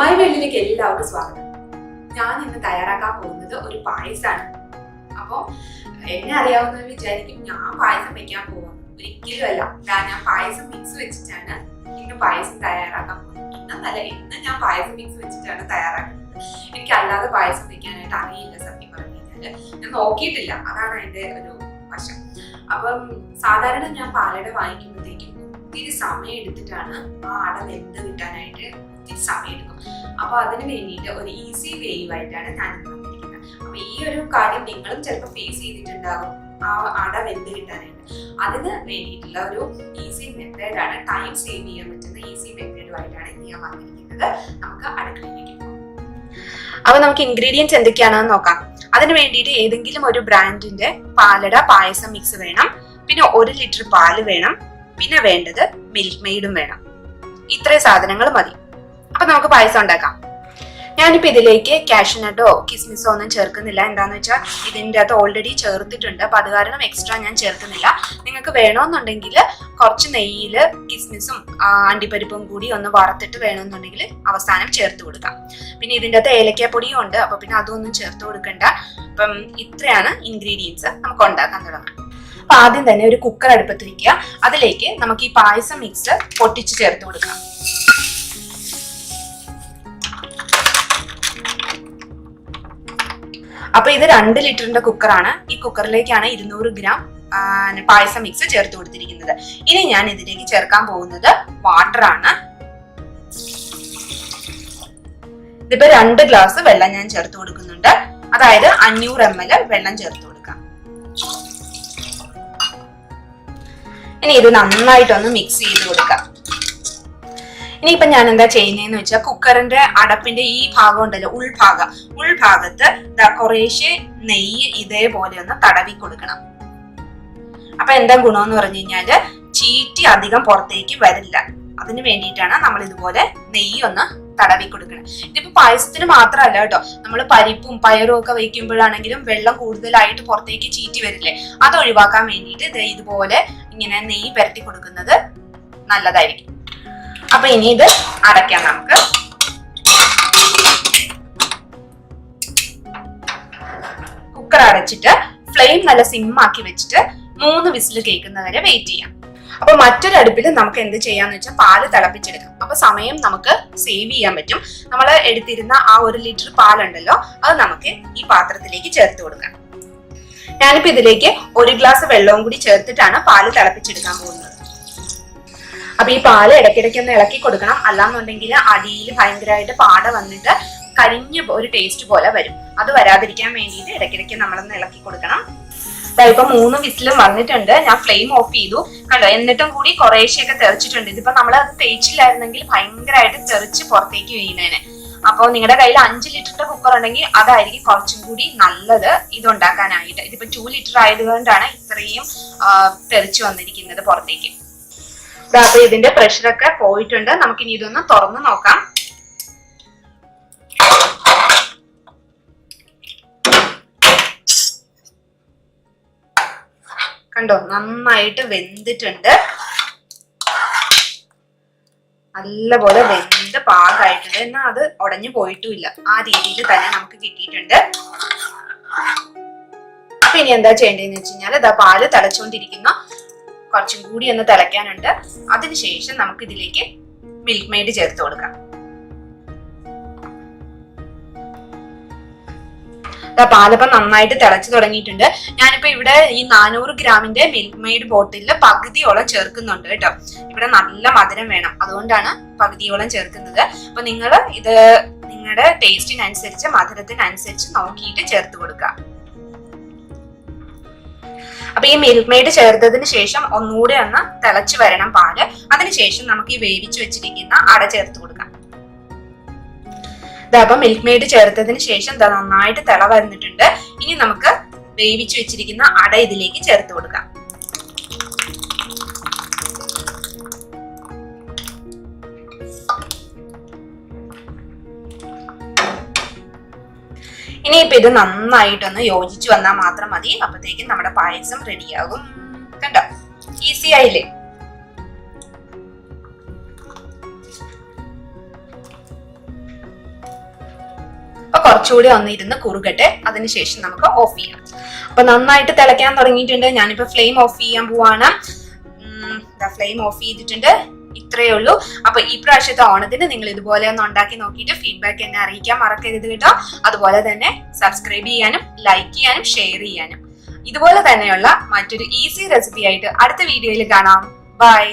My വേൾഡിലേക്ക് എല്ലാവർക്കും സ്വാഗതം. ഞാൻ ഇന്ന് തയ്യാറാക്കാൻ പോകുന്നത് ഒരു പായസമാണ്. അപ്പോൾ എന്നെ അറിയാവുന്നവർ വിചാരിക്കും ഞാൻ പായസം വെക്കാൻ പോവാം. ഒരിക്കലും അല്ല. ഞാൻ പായസം മിക്സ് വെച്ചിട്ടാണ് ഇന്ന് പായസം തയ്യാറാക്കാൻ പോകുന്നത്. ഇന്ന് ഞാൻ പായസം മിക്സ് വെച്ചിട്ടാണ് തയ്യാറാക്കുന്നത്. എനിക്ക് അല്ലാതെ പായസം വെക്കാനായിട്ട് അറിയില്ല. സത്യം പറഞ്ഞു കഴിഞ്ഞാൽ ഞാൻ നോക്കിയിട്ടില്ല. അതാണ് അതിന്റെ ഒരു വശം. അപ്പം സാധാരണ ഞാൻ പാലട വാങ്ങിക്കുമ്പോഴത്തേക്കും ഒത്തിരി സമയം എടുത്തിട്ടാണ് ആ അട വെന്ത് കിട്ടാനായിട്ട് ഒത്തിരി സമയം എടുക്കും. അപ്പൊ അതിന് വേണ്ടിയിട്ട് ഒരു ഈസി വേയുമായിട്ടാണ് ഞാൻ വന്നിരിക്കുന്നത്. അപ്പൊ ഈ ഒരു കാര്യം നിങ്ങളും ചിലപ്പോൾ ഫേസ് ചെയ്തിട്ടുണ്ടാകും, ആ അട വെന്ത് കിട്ടാനായിട്ട്. അതിന് വേണ്ടിയിട്ടുള്ള ഒരു ഈസി മെത്തേഡാണ്, ടൈം സേവ് ചെയ്യാൻ പറ്റുന്ന ഈസി മെത്തേഡുമായിട്ടാണ് ഞാൻ വന്നിരിക്കുന്നത്. നമുക്ക് അടുക്കളയിലേക്ക് പോകാം. അപ്പൊ നമുക്ക് ഇൻഗ്രീഡിയൻസ് എന്തൊക്കെയാണെന്ന് നോക്കാം. അതിന് വേണ്ടിയിട്ട് ഏതെങ്കിലും ഒരു ബ്രാൻഡിന്റെ പാലട പായസം മിക്സ് വേണം, പിന്നെ 1 ലിറ്റർ പാല് വേണം, പിന്നെ വേണ്ടത് മിൽക്ക് മെയ്ഡും വേണം. ഇത്രയും സാധനങ്ങൾ മതി. അപ്പൊ നമുക്ക് പായസം ഉണ്ടാക്കാം. ഞാനിപ്പോ ഇതിലേക്ക് കാഷ്നട്ടോ കിസ്മിസോ ഒന്നും ചേർക്കുന്നില്ല. എന്താന്ന് വെച്ചാൽ ഇതിൻ്റെ അകത്ത് ഓൾറെഡി ചേർത്തിട്ടുണ്ട്. അപ്പൊ അത് കാരണം എക്സ്ട്രാ ഞാൻ ചേർക്കുന്നില്ല. നിങ്ങൾക്ക് വേണമെന്നുണ്ടെങ്കിൽ കുറച്ച് നെയ്യില് കിസ്മിസും അണ്ടിപ്പരിപ്പും കൂടി ഒന്ന് വറുത്തിട്ട് വേണമെന്നുണ്ടെങ്കിൽ അവസാനം ചേർത്ത് കൊടുക്കാം. പിന്നെ ഇതിൻ്റെ അകത്ത് ഏലക്കാപ്പൊടിയും ഉണ്ട്. അപ്പൊ പിന്നെ അതൊന്നും ചേർത്ത് കൊടുക്കണ്ട. അപ്പം ഇത്രയാണ് ഇൻഗ്രീഡിയൻസ്. നമുക്ക് ഉണ്ടാക്കാൻ തുടങ്ങാം. അപ്പൊ ആദ്യം തന്നെ ഒരു കുക്കർ അടുപ്പത്ത് വെക്കുക. അതിലേക്ക് നമുക്ക് ഈ പായസം മിക്സ് പൊട്ടിച്ച് ചേർത്ത് കൊടുക്കാം. അപ്പൊ ഇത് 2 ലിറ്ററിന്റെ കുക്കറാണ്. ഈ കുക്കറിലേക്കാണ് 200 ഗ്രാം പായസം മിക്സ് ചേർത്ത് കൊടുത്തിരിക്കുന്നത്. ഇനി ഞാൻ ഇതിലേക്ക് ചേർക്കാൻ പോകുന്നത് വാട്ടർ ആണ്. ഇതിപ്പോ 2 ഗ്ലാസ് വെള്ളം ഞാൻ ചേർത്ത് കൊടുക്കുന്നുണ്ട്. അതായത് 500 ml വെള്ളം ചേർത്ത് കൊടുക്കാം. ഇനി ഇത് നന്നായിട്ടൊന്ന് മിക്സ് ചെയ്ത് കൊടുക്കാം. ഇനിയിപ്പൊ ഞാൻ എന്താ ചെയ്യുന്നതെന്ന് വെച്ചാൽ കുക്കറിന്റെ അടപ്പിന്റെ ഈ ഭാഗം ഉണ്ടല്ലോ, ഉൾഭാഗത്ത് കുറേശ്ശെ നെയ്യ് ഇതേപോലെ ഒന്ന് തടവി കൊടുക്കണം. അപ്പൊ എന്താ ഗുണമെന്ന് പറഞ്ഞു കഴിഞ്ഞാല് ചീറ്റി അധികം പുറത്തേക്ക് വരില്ല. അതിന് വേണ്ടിയിട്ടാണ് നമ്മൾ ഇതുപോലെ നെയ്യ് ഒന്ന് തടവി കൊടുക്കണം. ഇതിപ്പോ പായസത്തിന് മാത്രമല്ല കേട്ടോ, നമ്മൾ പരിപ്പും പയറും ഒക്കെ വയ്ക്കുമ്പോഴാണെങ്കിലും വെള്ളം കൂടുതലായിട്ട് പുറത്തേക്ക് ചീറ്റി വരില്ലേ, അത് ഒഴിവാക്കാൻ വേണ്ടിയിട്ട് ഇതുപോലെ ഇങ്ങനെ നെയ്യ് പുരട്ടി കൊടുക്കുന്നത് നല്ലതായിരിക്കും. അപ്പൊ ഇനി ഇത് അടയ്ക്കാം നമുക്ക്. കുക്കർ അടച്ചിട്ട് ഫ്ലെയിം നല്ല സിമ്മാക്കി വെച്ചിട്ട് 3 വിസിൽ കേൾക്കുന്നവരെ വെയിറ്റ് ചെയ്യാം. അപ്പൊ മറ്റൊരു അടുപ്പിൽ നമുക്ക് എന്ത് ചെയ്യാന്ന് വെച്ചാൽ പാല് തിളപ്പിച്ചെടുക്കാം. അപ്പൊ സമയം നമുക്ക് സേവ് ചെയ്യാൻ പറ്റും. നമ്മൾ എടുത്തിരുന്ന ആ 1 ലിറ്റർ പാലുണ്ടല്ലോ, അത് നമുക്ക് ഈ പാത്രത്തിലേക്ക് ചേർത്ത് കൊടുക്കാം. ഞാനിപ്പോ ഇതിലേക്ക് 1 ഗ്ലാസ് വെള്ളവും കൂടി ചേർത്തിട്ടാണ് പാല് തിളപ്പിച്ചെടുക്കാൻ പോകുന്നത്. അപ്പൊ ഈ പാല് ഇടയ്ക്കിടയ്ക്ക് ഒന്ന് ഇളക്കി കൊടുക്കണം. അല്ലാന്നുണ്ടെങ്കിൽ അടിയിൽ ഭയങ്കരമായിട്ട് പാട വന്നിട്ട് കരിഞ്ഞ ഒരു ടേസ്റ്റ് പോലെ വരും. അത് വരാതിരിക്കാൻ വേണ്ടിയിട്ട് ഇടയ്ക്കിടയ്ക്ക് നമ്മളൊന്ന് ഇളക്കി കൊടുക്കണം. ഇപ്പൊ 3 വിസിലും വന്നിട്ടുണ്ട്. ഞാൻ ഫ്ലെയിം ഓഫ് ചെയ്തു. കണ്ടോ, എന്നിട്ടും കൂടി കുറേശ്ശെയൊക്കെ തെറിച്ചിട്ടുണ്ട്. ഇതിപ്പോ നമ്മൾ അത് തേച്ചില്ലായിരുന്നെങ്കിൽ ഭയങ്കരമായിട്ട് തെറിച്ച് പുറത്തേക്ക് വീണേനെ. അപ്പോൾ നിങ്ങളുടെ കയ്യിൽ 5 ലിറ്ററിന്റെ കുക്കർ ഉണ്ടെങ്കിൽ അതായിരിക്കും കുറച്ചും കൂടി നല്ലത് ഇതുണ്ടാക്കാനായിട്ട്. ഇതിപ്പോ 2 ലിറ്റർ ആയതുകൊണ്ടാണ് ഇത്രയും തെറിച്ച് വന്നിരിക്കുന്നത് പുറത്തേക്ക്. അപ്പൊ ഇതിന്റെ പ്രഷറൊക്കെ പോയിട്ടുണ്ട്. നമുക്കിനി ഇതൊന്ന് തുറന്ന് നോക്കാം. കണ്ടോ, നന്നായിട്ട് വെന്തിട്ടുണ്ട്. നല്ലപോലെ വെന്ത് പാകമായിട്ടുണ്ട്. എന്നാൽ അത് ഉടഞ്ഞു പോയിട്ടുമില്ല. ആ രീതിയിൽ തന്നെ നമുക്ക് കിട്ടിയിട്ടുണ്ട്. അപ്പൊ ഇനി എന്താ ചെയ്യേണ്ടതെന്ന് വെച്ച് കഴിഞ്ഞാൽ ഇതാ പാല് തിളച്ചുകൊണ്ടിരിക്കുന്നു. കുറച്ചും കൂടി ഒന്ന് തിളയ്ക്കാനുണ്ട്. അതിനുശേഷം നമുക്ക് ഇതിലേക്ക് മിൽക്ക് മെയ്ഡ് ചേർത്ത് കൊടുക്കാം. പാലപ്പം നന്നായിട്ട് തിളച്ചു തുടങ്ങിയിട്ടുണ്ട്. ഞാനിപ്പോ ഇവിടെ ഈ 400 ഗ്രാമിന്റെ മിൽക്ക് മെയ്ഡ് ബോട്ടിലില് പകുതിയോളം ചേർക്കുന്നുണ്ട് കേട്ടോ. ഇവിടെ നല്ല മധുരം വേണം, അതുകൊണ്ടാണ് പകുതിയോളം ചേർക്കുന്നത്. അപ്പൊ നിങ്ങൾ ഇത് നിങ്ങളുടെ ടേസ്റ്റിനനുസരിച്ച് മധുരത്തിനനുസരിച്ച് നോക്കിയിട്ട് ചേർത്ത് കൊടുക്കുക. അപ്പൊ ഈ മിൽക്ക് മെയ്ഡ് ചേർത്തതിന് ശേഷം ഒന്നുകൂടെ ഒന്ന് തിളച്ചു വരണം പാല്. അതിനുശേഷം നമുക്ക് ഈ വേവിച്ചു വെച്ചിരിക്കുന്ന അട ചേർത്ത് കൊടുക്കാം. അപ്പൊ മിൽക്ക് മെയ്ഡ് ചേർത്തതിന് ശേഷം നന്നായിട്ട് തിള വന്നിട്ടുണ്ട്. ഇനി നമുക്ക് വേവിച്ചു വെച്ചിരിക്കുന്ന അട ഇതിലേക്ക് ചേർത്ത് കൊടുക്കാം. ഇനിയിപ്പൊ ഇത് നന്നായിട്ടൊന്ന് യോജിച്ചു വന്നാൽ മാത്രം മതി. അപ്പോഴത്തേക്കും നമ്മുടെ പായസം റെഡിയാകും. കണ്ടോ, ഈസി ആയില്ലേ? കുറച്ചുകൂടി ഒന്നിരുന്ന് കുറുകട്ടെ. അതിനുശേഷം നമുക്ക് ഓഫ് ചെയ്യാം. അപ്പൊ നന്നായിട്ട് തിളയ്ക്കാൻ തുടങ്ങിയിട്ടുണ്ട്. ഞാനിപ്പോ ഫ്ലെയിം ഓഫ് ചെയ്യാൻ പോവാണ്. ഫ്ലെയിം ഓഫ് ചെയ്തിട്ടുണ്ട്. ഇത്രയേ ഉള്ളൂ. അപ്പൊ ഈ പ്രാവശ്യത്തെ ഓണത്തിന് നിങ്ങൾ ഇതുപോലെ ഒന്ന് ഉണ്ടാക്കി നോക്കിയിട്ട് ഫീഡ്ബാക്ക് എന്നെ അറിയിക്കാൻ മറക്കരുത് കേട്ടോ. അതുപോലെ തന്നെ സബ്സ്ക്രൈബ് ചെയ്യാനും ലൈക്ക് ചെയ്യാനും ഷെയർ ചെയ്യാനും. ഇതുപോലെ തന്നെയുള്ള മറ്റൊരു ഈസി റെസിപ്പി ആയിട്ട് അടുത്ത വീഡിയോയിൽ കാണാം. ബൈ.